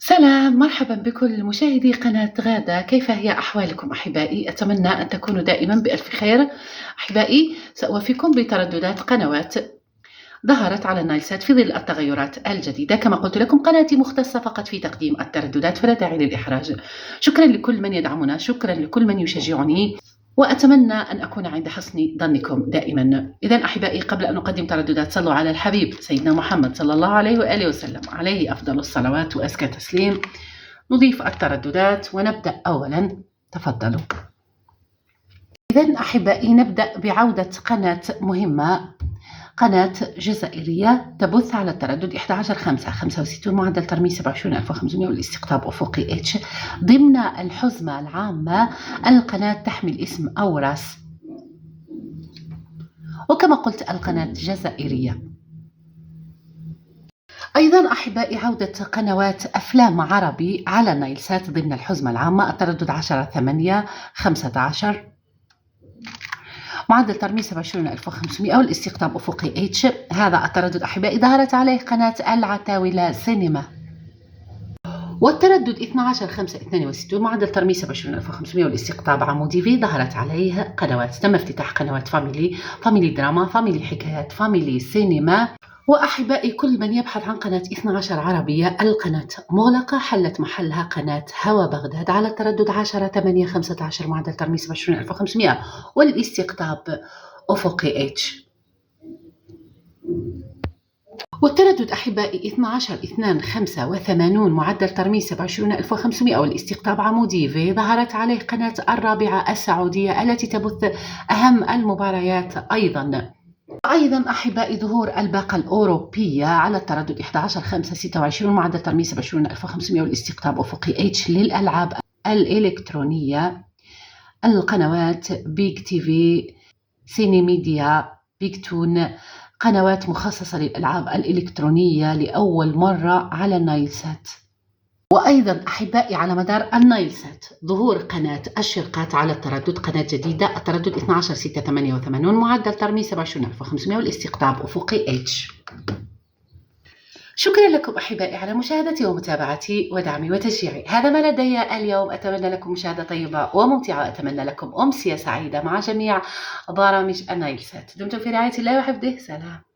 سلام، مرحبا بكل مشاهدي قناة غادة. كيف هي أحوالكم أحبائي؟ أتمنى أن تكونوا دائما بألف خير. أحبائي، سأوافيكم بترددات قنوات ظهرت على النايلسات في ظل التغيرات الجديدة. كما قلت لكم، قناتي مختصة فقط في تقديم الترددات، فلا داعي للإحراج. شكرا لكل من يدعمنا، شكرا لكل من يشجعني، وأتمنى أن أكون عند حسن ظنكم دائما. إذن أحبائي، قبل أن نقدم ترددات، صلوا على الحبيب سيدنا محمد صلى الله عليه وآله وسلم، عليه أفضل الصلوات وأزكى تسليم. نضيف الترددات ونبدأ أولا. تفضلوا. إذن أحبائي، نبدأ بعودة قناة مهمة، قناة جزائرية تبث على التردد 11.5 65 معدل ترميز 27500 والاستقطاب أفقي اتش ضمن الحزمة العامة. القناة تحمل اسم أوراس، وكما قلت القناة جزائرية. أيضا أحبائي، عودة قنوات أفلام عربي على النايلسات ضمن الحزمة العامة. التردد 10.8 15 معدل ترميز 27500 والاستقطاب أفقي اتش. هذا التردد أحبائي ظهرت عليه قناة العتاولة سينما. والتردد 12.5 62 معدل ترميز 27500 والاستقطاب عمودي في ظهرت عليه قنوات. تم افتتاح قنوات فاميلي دراما، فاميلي حكايات، فاميلي سينما. وأحبائي، كل من يبحث عن قناة 12 عربية، القناة مغلقة، حلت محلها قناة هوا بغداد على التردد 10.8 15 معدل ترميز 20500 والاستقطاب أفقي اتش. والتردد أحبائي 12.2 85 معدل ترميز 27500 والاستقطاب عمودي في ظهرت عليه قناة الرابعة السعودية التي تبث أهم المباريات. أيضا أحبائي، ظهور الباقة الأوروبية على التردد 11.5 26 معدل ترميز 20500 والاستقطاب أفقي اتش للألعاب الإلكترونية. القنوات بيج تي في، سيني ميديا، بيج تون، قنوات مخصصة للألعاب الإلكترونية لأول مرة على النايلسات. وأيضا أحبائي، على مدار النايلسات ظهور قناة الشرقات على التردد، قناة جديدة، التردد 12.6 88 معدل ترميز 27500 والاستقطاب أفقي اتش. شكرا لكم أحبائي على مشاهدتي ومتابعتي ودعمي وتشجيعي. هذا ما لدي اليوم. أتمنى لكم مشاهدة طيبة وممتعة، وأتمنى لكم أمسية سعيدة مع جميع برامج النايلسات. دمتم في رعاية الله وحفظه. سلام.